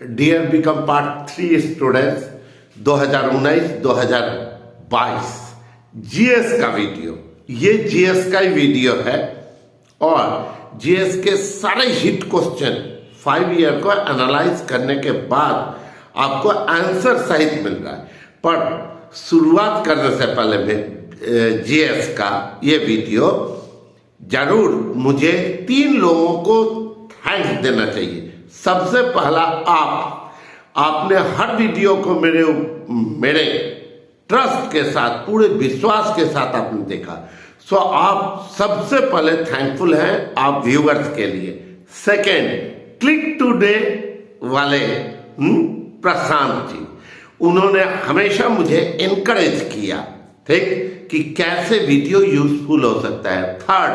Dear BCom part 3 students 2019-2022 GS का video, ये GS का ही वीडियो है और जीएस के सारे हिट क्वेश्चन 5 ईयर को एनालाइज करने के बाद आपको आंसर सहित मिल रहा है। पर शुरुआत करने से पहले मैं जीएस का ये वीडियो जरूर मुझे 3 लोगों को थैंक्स देना चाहिए। सबसे पहला आपने हर वीडियो को मेरे ट्रस्ट के साथ, पूरे विश्वास के साथ आपने देखा, सो आप सबसे पहले थैंकफुल हैं आप व्यूअर्स के लिए। सेकंड, क्लिक टुडे वाले प्रशांत जी, उन्होंने हमेशा मुझे इनकरेज किया, ठीक, कि कैसे वीडियो यूजफुल हो सकता है। थर्ड,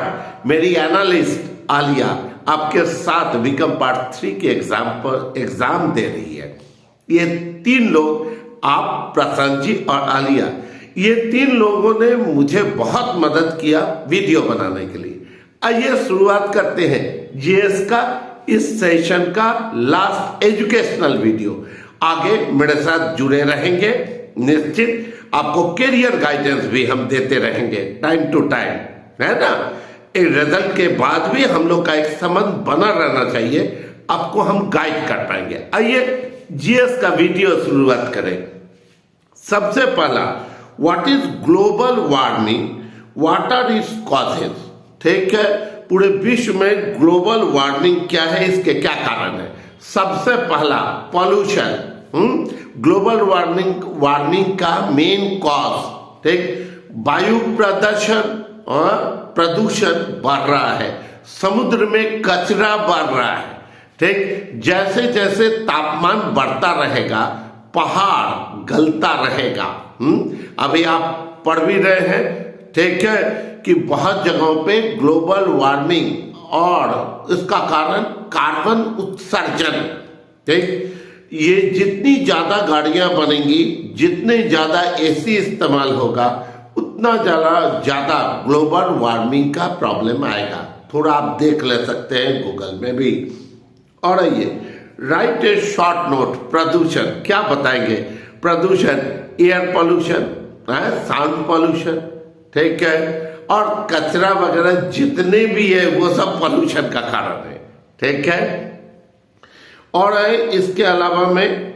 मेरी एनालिस्ट आलिया आपके साथ बिकम पार्ट 3 के एग्जाम दे रही है। ये 3 लोग, आप, प्रशांत जी और आलिया, ये 3 लोगों ने मुझे बहुत मदद किया वीडियो बनाने के लिए। आइए शुरुआत करते हैं जीएस का इस सेशन का लास्ट एजुकेशनल वीडियो। आगे मेरे साथ जुड़े रहेंगे, निश्चित आपको करियर गाइडेंस भी हम देते रहेंगे टाइम टू टाइम, है ना। रिजल्ट के बाद भी हम लोग का एक संबंध बना रहना चाहिए, आपको हम गाइड कर पाएंगे। आइए जीएस का वीडियो शुरुआत करें। सबसे पहला, what is global warming, what are its causes, ठीक है। पूरे विश्व में ग्लोबल वार्मिंग क्या है, इसके क्या कारण है। सबसे पहला, पॉल्यूशन। ग्लोबल वार्मिंग का मेन कॉज, ठीक, वायु प्रदूषण बढ़ रहा है, समुद्र में कचरा बढ़ रहा है, ठीक। जैसे जैसे तापमान बढ़ता रहेगा पहाड़ गलता रहेगा। अभी आप पढ़ भी रहे हैं, ठीक है, कि बहुत जगहों पे ग्लोबल वार्मिंग और इसका कारण कार्बन उत्सर्जन, ठीक। ये जितनी ज्यादा गाड़ियां बनेंगी, जितने ज्यादा एसी इस्तेमाल होगा, उतना ज्यादा ग्लोबल वार्मिंग का प्रॉब्लम आएगा। थोड़ा आप देख ले सकते हैं गूगल में भी। और ये राइट ए शॉर्ट नोट, प्रदूषण क्या बताएंगे। प्रदूषण, एयर पॉल्यूशन, साउंड पॉल्यूशन, ठीक है, और कचरा वगैरह जितने भी है वो सब पॉल्यूशन का कारण है, ठीक है। और इसके अलावा में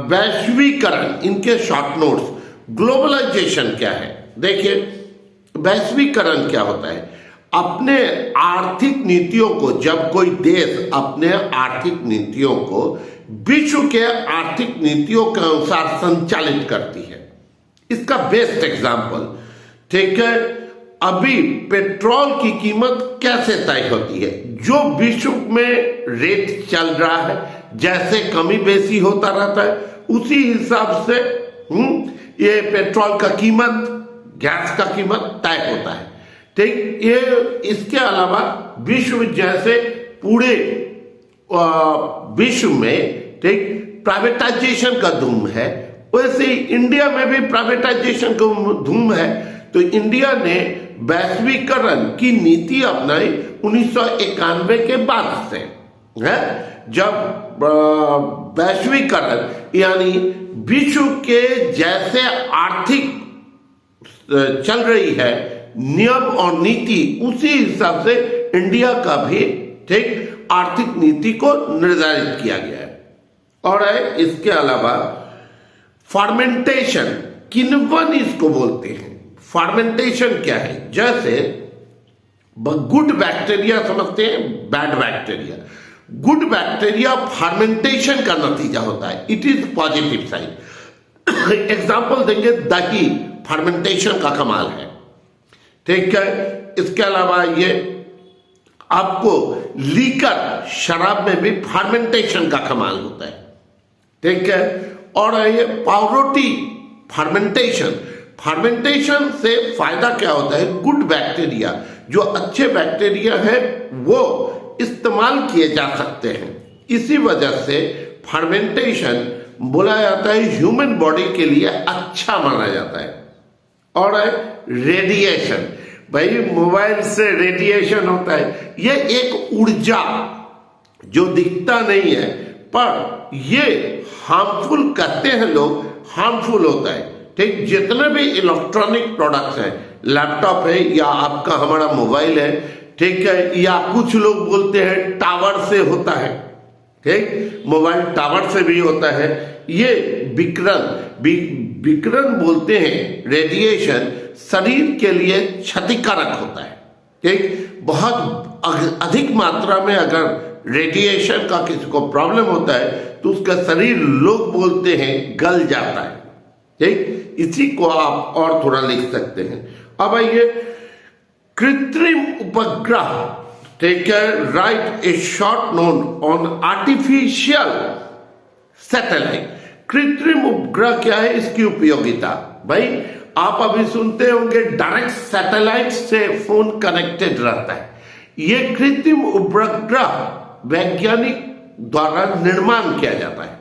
वैश्वीकरण, इनके शॉर्ट नोट्स। ग्लोबलाइजेशन क्या है, देखिए वैश्वीकरण क्या होता है। अपने आर्थिक नीतियों को, जब कोई देश अपने आर्थिक नीतियों को विश्व के आर्थिक नीतियों के अनुसार संचालित करती है। इसका बेस्ट एग्जांपल, ठीक है, अभी पेट्रोल की कीमत कैसे तय होती है। जो विश्व में रेट चल रहा है, जैसे कमी बेसी होता रहता है, उसी हिसाब से ये पेट्रोल का कीमत, गैस का कीमत तय होता है, ठीक। ये इसके अलावा विश्व जैसे पूरे विश्व में, ठीक, प्राइवेटाइजेशन का धूम है, वैसे ही इंडिया में भी प्राइवेटाइजेशन का धूम है। तो इंडिया ने वैश्वीकरण की नीति अपनाई 1991 के बाद से, है, जब वैश्वीकरण यानी विश्व के जैसे आर्थिक चल रही है नियम और नीति, उसी हिसाब से इंडिया का भी, ठीक, आर्थिक नीति को निर्धारित किया गया है। और इसके अलावा फर्मेंटेशन, किन्वन इसको बोलते हैं। फर्मेंटेशन क्या है, जैसे गुड बैक्टीरिया समझते हैं, bad bacteria. Good bacteria fermentation का नतीजा होता है, it is positive side. Example देंगे, दही फर्मेंटेशन का कमाल है, ठीक है। इसके अलावा ये आपको लीकर, शराब में भी फर्मेंटेशन का कमाल होता है, ठीक है। और ये पावरोटी फर्मेंटेशन से फायदा क्या होता है, गुड बैक्टीरिया, जो अच्छे बैक्टीरिया है वो इस्तेमाल किए जा सकते हैं। इसी वजह से फर्मेंटेशन बोला जाता है ह्यूमन बॉडी के लिए अच्छा माना जाता है। और रेडिएशन, भाई मोबाइल से रेडिएशन होता है, ये एक ऊर्जा जो दिखता नहीं है पर ये हार्मफुल कहते हैं लोग, हार्मफुल होता है। ठीक, जितने भी इलेक्ट्रॉनिक प्रोडक्ट्स हैं, लैपटॉप है या आपका हमारा मोबाइल है, ठीक है, या कुछ लोग बोलते हैं टावर से होता है, ठीक, मोबाइल टावर से भी होता है। ये विकिरण बोलते हैं, रेडिएशन शरीर के लिए क्षतिकारक होता है। ठीक, बहुत अधिक मात्रा में अगर रेडिएशन का किसी को प्रॉब्लम होता है तो उसका शरीर लोग बोलते हैं गल जाता है। ठीक, इसी को आप और थोड़ा लिख सकते हैं। अब आइए, कृत्रिम उपग्रह, ठीक है, right A short note on artificial satellite. कृत्रिम उपग्रह क्या है, इसकी उपयोगिता? भाई आप अभी सुनते होंगे डायरेक्ट सैटेलाइट से फोन कनेक्टेड रहता है। ये कृत्रिम उपग्रह वैज्ञानिक द्वारा निर्माण किया जाता है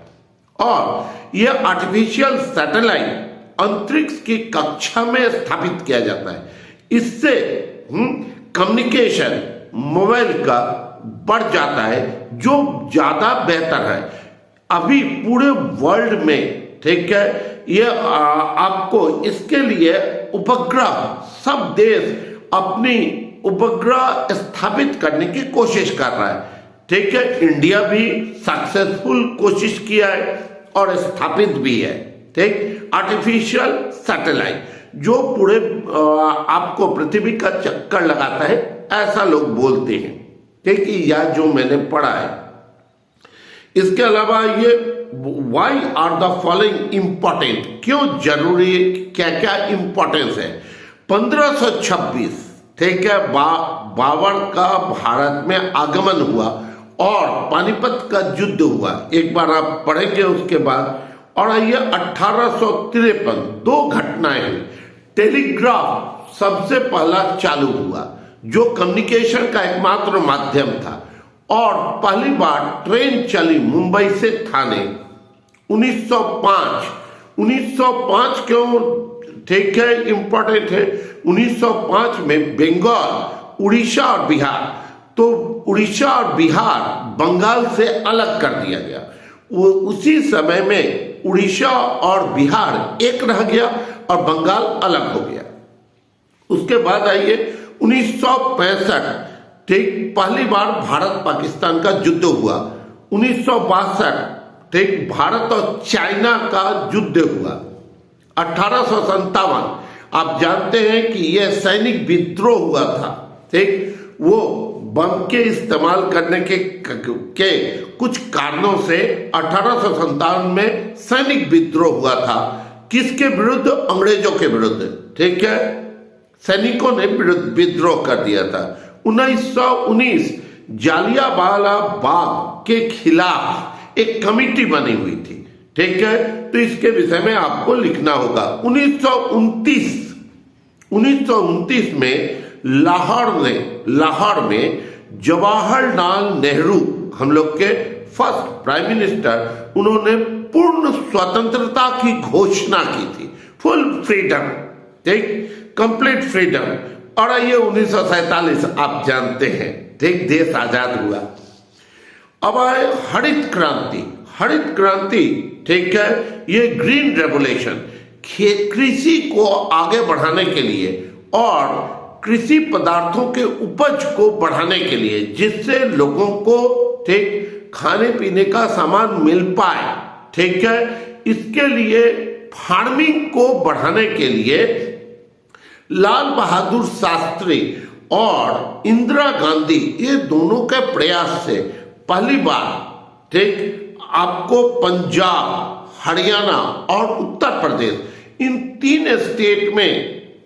और यह आर्टिफिशियल सैटेलाइट अंतरिक्ष की कक्षा में स्थापित किया जाता है। इससे कम्युनिकेशन मोबाइल का बढ़ जाता है, जो ज्यादा बेहतर है। अभी पूरे वर्ल्ड में, ठीक है, ये आपको इसके लिए उपग्रह, सब देश अपनी उपग्रह स्थापित करने की कोशिश कर रहा है। ठीक है, इंडिया भी सक्सेसफुल कोशिश किया है और स्थापित भी है। ठीक, आर्टिफिशियल सैटेलाइट जो पूरे आपको पृथ्वी का चक्कर लगाता है, ऐसा लोग बोलते हैं। ठीक है, या जो मैंने पढ़ा है। इसके अलावा ये why are the following important, क्यों जरूरी, क्या क्या इंपॉर्टेंस है? 1526, ठीक है, बाबर का भारत में आगमन हुआ और पानीपत का युद्ध हुआ। एक बार आप पढ़ेंगे उसके बाद। और ये 1853 दो घटनाएं हुई। टेलीग्राफ सबसे पहला चालू हुआ, जो कम्युनिकेशन का एकमात्र माध्यम था, और पहली बार ट्रेन चली मुंबई से थाने 1905 क्यों, ठीक है, इंपॉर्टेंट है। 1905 में बंगाल, उड़ीसा और बिहार, तो उड़ीसा और बिहार बंगाल से अलग कर दिया गया। उसी समय में उड़ीसा और बिहार एक रह गया और बंगाल अलग हो गया। उसके बाद आइए 1965, ठीक, पहली बार भारत पाकिस्तान का युद्ध हुआ। 1962, ठीक, भारत और चाइना का युद्ध हुआ। 1857, आप जानते हैं कि यह सैनिक विद्रोह हुआ था। ठीक, वो बम के इस्तेमाल करने के कुछ कारणों से 1857 में सैनिक विद्रोह हुआ था। किसके विरुद्ध? अंग्रेजों के विरुद्ध। ठीक है, सैनिकों ने विद्रोह कर दिया था। 1919 जालियांवाला बाग के खिलाफ एक कमेटी बनी हुई थी। ठीक है, तो इसके विषय में आपको लिखना होगा। 1929 में लाहौर में जवाहरलाल नेहरू, हम लोग के फर्स्ट प्राइम मिनिस्टर, उन्होंने पूर्ण स्वतंत्रता की घोषणा की थी। फुल फ्रीडम, ठीक, कंप्लीट फ्रीडम। और ये 1947 आप जानते हैं, ठीक, देश आजाद हुआ। अब आए हरित क्रांति, ठीक है, ये ग्रीन रेवोल्यूशन, कृषि को आगे बढ़ाने के लिए और कृषि पदार्थों के उपज को बढ़ाने के लिए, जिससे लोगों को, ठीक, खाने पीने का सामान मिल पाए। ठीक है, इसके लिए फार्मिंग को बढ़ाने के लिए लाल बहादुर शास्त्री और इंदिरा गांधी, ये दोनों के प्रयास से पहली बार, ठीक, आपको पंजाब, हरियाणा और उत्तर प्रदेश, इन 3 स्टेट में,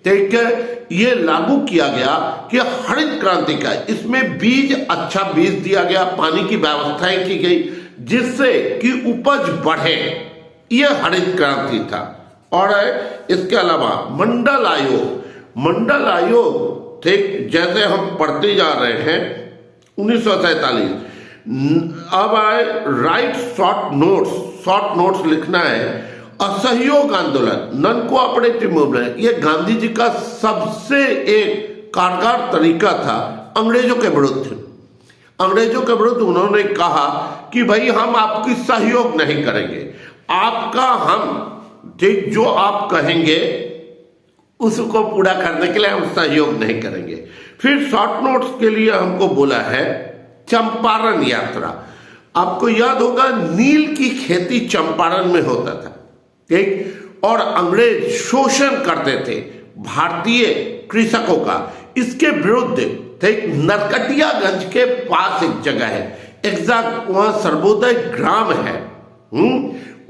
ठीक है, ये लागू किया गया कि हरित क्रांति का, इसमें बीज, अच्छा बीज दिया गया, पानी की व्यवस्थाएं की गई, जिससे कि उपज बढ़े। यह हरित क्रांति था। और इसके अलावा मंडल आयोग, ठीक, जैसे हम पढ़ते जा रहे हैं 1947। अब आए राइट शॉर्ट नोट्स लिखना है। असहयोग आंदोलन, नॉन कोऑपरेटिव मूवमेंट, ये गांधी जी का सबसे एक कारगर तरीका था अंग्रेजों के विरुद्ध। अंग्रेजों के विरुद्ध उन्होंने कहा कि भाई हम आपकी सहयोग नहीं करेंगे, आपका हम ठीक जो आप कहेंगे उसको पूरा करने के लिए हम सहयोग नहीं करेंगे। फिर शॉर्ट नोट्स के लिए हमको बोला है चंपारण यात्रा। आपको याद होगा नील की खेती चंपारण में होता था, ठीक, और अंग्रेज शोषण करते थे भारतीय कृषकों का। इसके विरुद्ध ठीक नरकटियागंज के पास एक जगह है, एग्जैक्ट वहां सर्वोदय ग्राम है,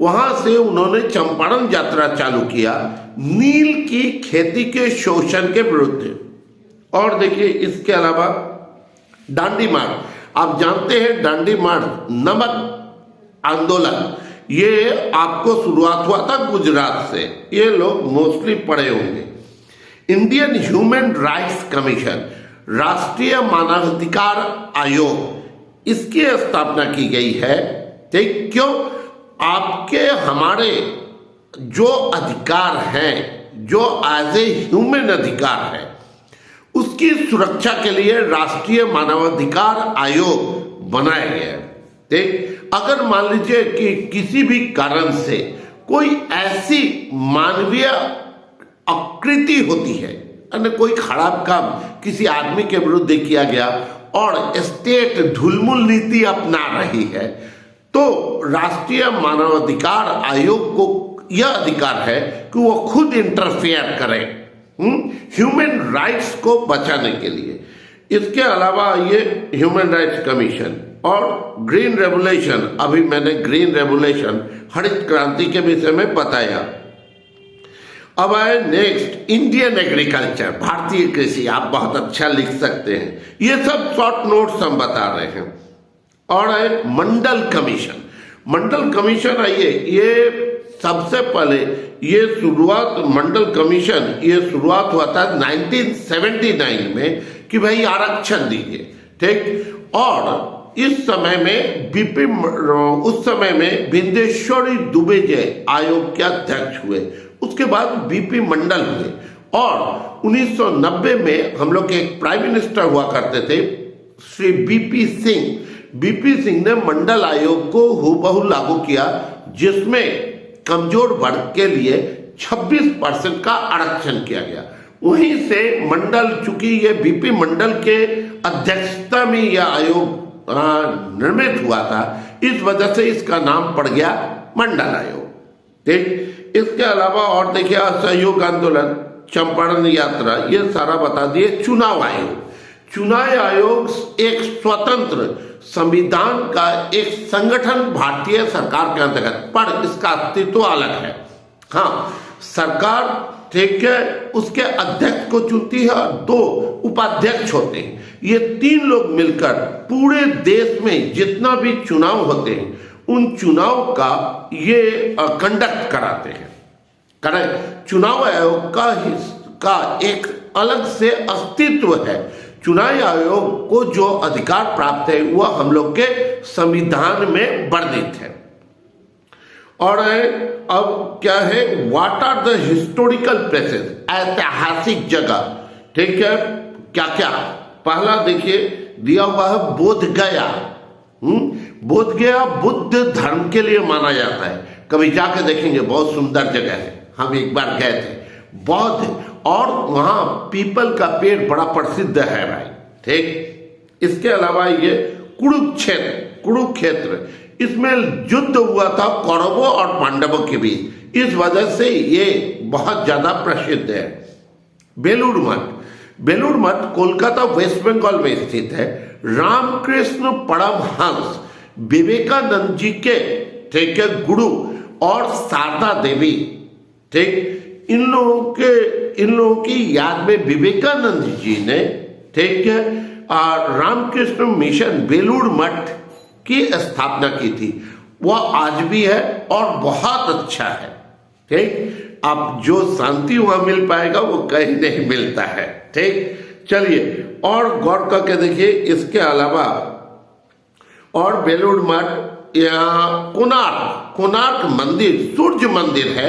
वहां से उन्होंने चंपारण यात्रा चालू किया नील की खेती के शोषण के विरुद्ध। और देखिए इसके अलावा दांडी मार्च, आप जानते हैं दांडी मार्च नमक आंदोलन, ये आपको शुरुआत हुआ था गुजरात से, ये लोग मोस्टली पढ़े होंगे। इंडियन ह्यूमन राइट्स कमीशन, राष्ट्रीय मानवाधिकार आयोग, इसकी स्थापना की गई है, ठीक, क्यों? आपके हमारे जो अधिकार हैं, जो एज ए ह्यूमन अधिकार है, उसकी सुरक्षा के लिए राष्ट्रीय मानवाधिकार आयोग बनाया गया है, ठीक। अगर मान लीजिए कि किसी भी कारण से कोई ऐसी मानवीय आकृति होती है, अन्य कोई खराब काम किसी आदमी के विरुद्ध किया गया और स्टेट ढुलमुल नीति अपना रही है, तो राष्ट्रीय मानवाधिकार आयोग को यह अधिकार है कि वो खुद इंटरफेयर करे ह्यूमन राइट्स को बचाने के लिए। इसके अलावा ये ह्यूमन राइट्स कमीशन और ग्रीन रेवोल्यूशन, अभी मैंने ग्रीन रेवोल्यूशन हरित क्रांति के विषय में बताया। अब आए नेक्स्ट इंडियन एग्रीकल्चर, भारतीय कृषि, आप बहुत अच्छा लिख सकते हैं, ये सब शॉर्ट नोट्स हम बता रहे हैं। और आए मंडल कमीशन, मंडल कमीशन आइए, ये सबसे पहले ये शुरुआत मंडल कमीशन ये शुरुआत हुआ था 1979 में कि भाई आरक्षण दीजिए, ठीक। और इस समय में उस समय में बिंदेश्वरी दुबे जय आयोग के अध्यक्ष हुए, उसके बाद बीपी मंडल हुए, और 1990 में हम लोग के एक प्राइम मिनिस्टर हुआ करते थे श्री बीपी सिंह। बीपी सिंह ने मंडल आयोग को हूबहू लागू किया, जिसमें कमजोर वर्ग के लिए 26% का आरक्षण किया गया। वहीं से मंडल, चूंकि ये बीपी मंडल के अध्यक्षता में यह आयोग निर्मित हुआ था, इस वजह से इसका नाम पड़ गया मंडल आयोग, ठीक। इसके अलावा और देखिए असहयोग आंदोलन, चंपारण यात्रा, ये सारा बता दिए। चुनाव आयोग, चुनाव आयोग एक स्वतंत्र संविधान का एक संगठन भारतीय सरकार के अंतर्गत, पर इसका अस्तित्व अलग है। हाँ, सरकार, ठीक है, उसके अध्यक्ष को चुनती है और 2 उपाध्यक्ष होते हैं। ये 3 लोग मिलकर पूरे देश में जितना भी चुनाव होते हैं उन चुनाव का ये कंडक्ट कराते हैं। करेक्ट, चुनाव आयोग का एक अलग से अस्तित्व है। चुनाव आयोग को जो अधिकार प्राप्त है वह हम लोग के संविधान में वर्णित है। और अब क्या है, what are the historical places, ऐतिहासिक जगह, ठीक है, क्या क्या। पहला देखिए दिया हुआ है बोध गया। बोध गया बुद्ध धर्म के लिए माना जाता है, कभी जाके देखेंगे, बहुत सुंदर जगह है, हम एक बार गए थे। बौद्ध, और वहां पीपल का पेड़ बड़ा प्रसिद्ध है भाई, ठीक। इसके अलावा ये कुरुक्षेत्र, इसमें युद्ध हुआ था कौरवों और पांडवों के बीच, इस वजह से ये बहुत ज्यादा प्रसिद्ध है। बेलूर मठ, बेलूर मठ कोलकाता वेस्ट बंगाल में स्थित है। रामकृष्ण परमहंस विवेकानंद जी के, ठीक है, गुरु और शारदा देवी, ठीक, इन लोगों की याद में विवेकानंद जी ने, ठीक है, रामकृष्ण मिशन बेलूर मठ की स्थापना की थी। वह आज भी है और बहुत अच्छा है, ठीक। अब जो शांति वहां मिल पाएगा वो कहीं नहीं मिलता है, ठीक। चलिए और गौर करके देखिए, इसके अलावा और बेलूर मठ, यहाँ कोणार्क मंदिर, सूर्य मंदिर है,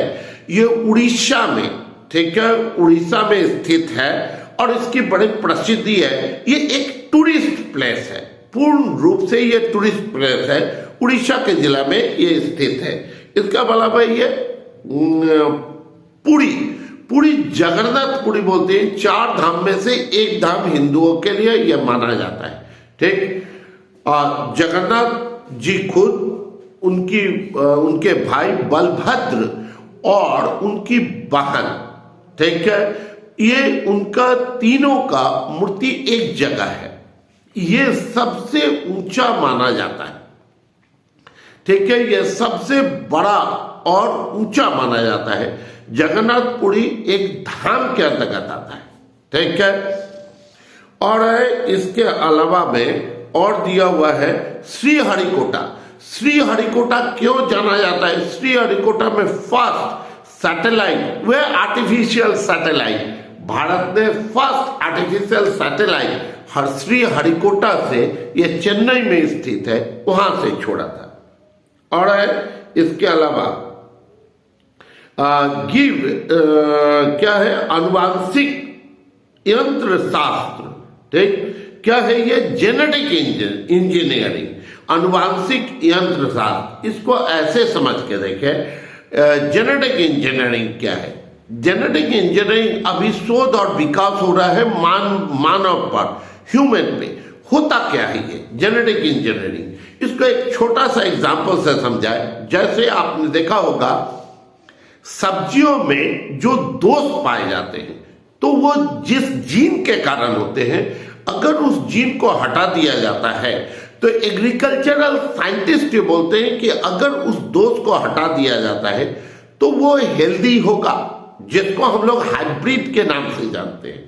ये उड़ीसा में, ठीक है, उड़ीसा में स्थित है और इसकी बड़ी प्रसिद्धि है। ये एक टूरिस्ट प्लेस है, पूर्ण रूप से ये टूरिस्ट प्लेस है, उड़ीसा के जिला में ये स्थित है। इसका अलावा ये पुरी जगन्नाथ पुरी बोलते हैं, 4 धाम में से एक धाम हिंदुओं के लिए यह माना जाता है। ठीक, और जगन्नाथ जी खुद उनके भाई बलभद्र और उनकी बहन, ठीक है, ये उनका तीनों का मूर्ति एक जगह है। ये सबसे ऊंचा माना जाता है। ठीक है, ये सबसे बड़ा और ऊंचा माना जाता है। जगन्नाथपुरी एक धाम के अंतर्गत आता है। ठीक है, और इसके अलावा में और दिया हुआ है श्रीहरिकोटा। श्रीहरिकोटा क्यों जाना जाता है? श्रीहरिकोटा में फर्स्ट सैटेलाइट, वह आर्टिफिशियल सैटेलाइट, भारत ने फर्स्ट आर्टिफिशियल सैटेलाइट श्रीहरिकोटा से, यह चेन्नई में स्थित है, वहां से छोड़ा था। और इसके अलावा क्या है, अनुवांशिक यंत्र शास्त्र। ठीक, क्या है ये? जेनेटिक इंजीनियरिंग, अनुवांशिक यंत्र शास्त्र। इसको ऐसे समझ के देखें, जेनेटिक इंजीनियरिंग क्या है? जेनेटिक इंजीनियरिंग अभी शोध और विकास हो रहा है मानव पर, ह्यूमन पे। होता क्या है ये जेनेटिक इंजीनियरिंग? इसको एक छोटा सा एग्जांपल से समझाए। जैसे आपने देखा होगा, सब्जियों में जो दोष पाए जाते हैं, तो वो जिस जीन के कारण होते हैं, अगर उस जीन को हटा दिया जाता है, तो एग्रीकल्चरल साइंटिस्ट ये बोलते हैं कि अगर उस दोष को हटा दिया जाता है तो वो हेल्दी होगा, जिसको हम लोग हाइब्रिड के नाम से जानते हैं।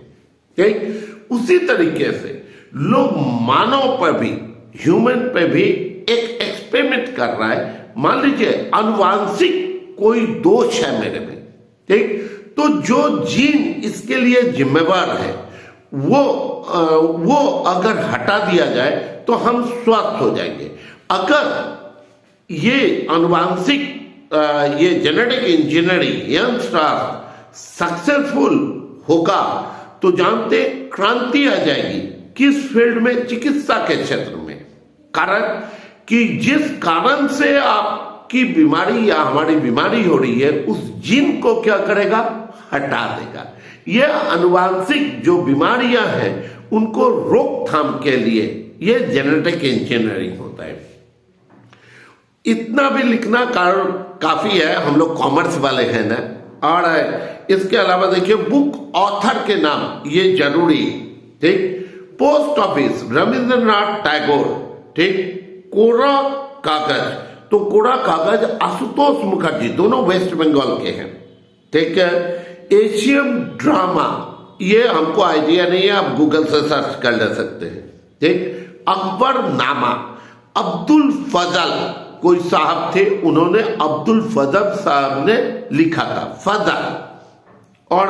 ठीक, उसी तरीके से लोग मानव पर भी, ह्यूमन पर भी एक एक्सपेरिमेंट कर रहा है। मान लीजिए अनुवांशिक कोई दोष है मेरे में, ठीक, तो जो जीन इसके लिए जिम्मेवार है वो अगर हटा दिया जाए तो हम स्वस्थ हो जाएंगे। अगर ये अनुवांशिक ये जेनेटिक इंजीनियरिंग यंत्र सक्सेसफुल होगा तो जानते क्रांति आ जाएगी। किस फील्ड में? चिकित्सा के क्षेत्र में। कारण कि जिस कारण से आपकी बीमारी या हमारी बीमारी हो रही है, उस जीन को क्या करेगा? हटा देगा। यह अनुवांशिक जो बीमारियां हैं उनको रोकथाम के लिए यह जेनेटिक इंजीनियरिंग होता है। इतना भी लिखना काफी है, हम लोग कॉमर्स वाले हैं ना। और इसके अलावा देखिए, बुक ऑथर के नाम ये जरूरी। ठीक, पोस्ट ऑफिस रविंद्रनाथ टैगोर। ठीक, कोरा कागज, तो कोरा कागज आशुतोष मुखर्जी, दोनों वेस्ट बंगाल के हैं। ठीक है, एशियन ड्रामा, ये हमको आइडिया नहीं है, आप गूगल से सर्च कर ले सकते हैं। ठीक, अकबर नामा, अब्दुल फजल कोई साहब थे, उन्होंने अब्दुल फजल साहब ने लिखा था, फजल। और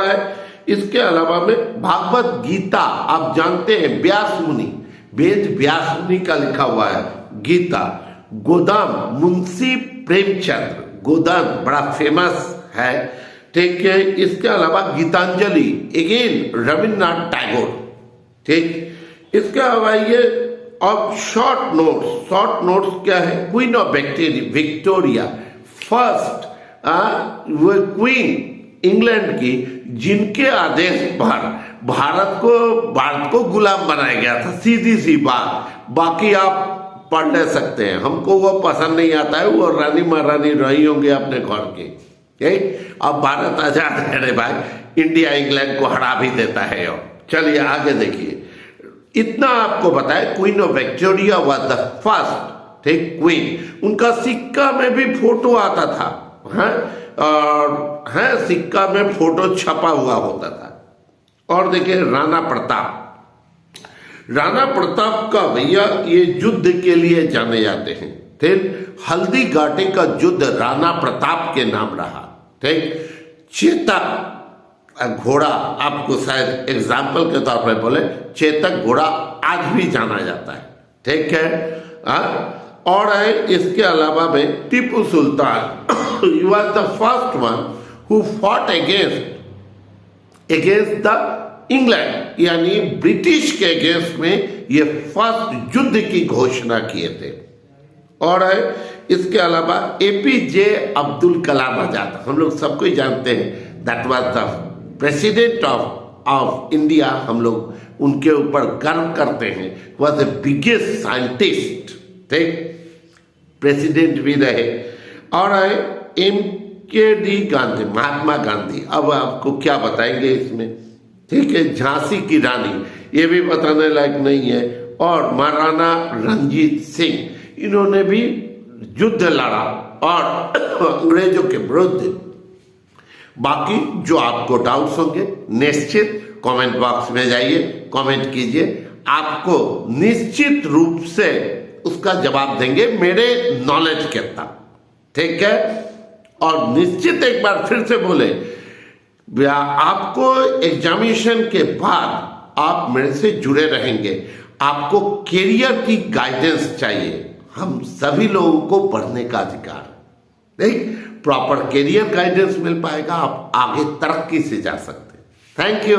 इसके अलावा में भागवत गीता, आप जानते हैं व्यास मुनि, वेद व्यास मुनि का लिखा हुआ है गीता। गोदान मुंशी प्रेमचंद्र, गोदान बड़ा फेमस है। ठीक है, इसके अलावा गीतांजलि अगेन रविन्द्रनाथ टैगोर। ठीक, इसके अलावा ये अब शॉर्ट नोट्स क्या है? क्वीन ऑफ विक्टोरिया, फर्स्ट वो क्वीन इंग्लैंड की, जिनके आदेश पर भारत को गुलाम बनाया गया था। सीधी सी बात, बाकी आप पढ़ ले सकते हैं, हमको वो पसंद नहीं आता है। वो रानी महारानी रही होंगे अपने घर के। अब भारत आजाद है रे भाई, इंडिया इंग्लैंड को हरा भी देता है। और चलिए आगे देखिए, इतना आपको बताए, queen of Victoria was the first, ठीक, क्वीन। उनका सिक्का में भी फोटो आता था, है, और है सिक्का में फोटो छपा हुआ होता था। और देखिए राणा प्रताप का भैया ये युद्ध के लिए जाने जाते हैं। ठीक, हल्दी घाटी का युद्ध राणा प्रताप के नाम रहा। ठीक, चेतक घोड़ा, आपको शायद एग्जाम्पल के तौर पर बोले, चेतक घोड़ा आज भी जाना जाता है। ठीक है, और इसके अलावा में Tipu Sultan, he was the first one who fought against the England यानी ब्रिटिश के अगेंस्ट में ये फर्स्ट युद्ध की घोषणा किए थे। और इसके अलावा एपीजे अब्दुल कलाम आजाद, हम लोग सबको ही जानते हैं, that was the president of India. हम लोग उनके ऊपर गर्व करते हैं, वॉज द बिगेस्ट साइंटिस्ट, ठीक, प्रेसिडेंट भी रहे। और MKD गांधी, महात्मा गांधी, अब आपको क्या बताएंगे इसमें, ठीक है। झांसी की रानी, ये भी बताने लायक नहीं है। और महाराणा रंजीत सिंह, इन्होंने भी युद्ध लड़ा और अंग्रेजों के विरुद्ध। बाकी जो आपको डाउट्स होंगे निश्चित कमेंट बॉक्स में जाइए, कमेंट कीजिए, आपको निश्चित रूप से उसका जवाब देंगे मेरे नॉलेज के तक, ठीक है। और निश्चित एक बार फिर से बोले, आपको एग्जामिनेशन के बाद आप मेरे से जुड़े रहेंगे, आपको करियर की गाइडेंस चाहिए। हम सभी लोगों को पढ़ने का अधिकार, ठीक, प्रॉपर करियर गाइडेंस मिल पाएगा, आप आगे तरक्की से जा सकते हैं। Thank you.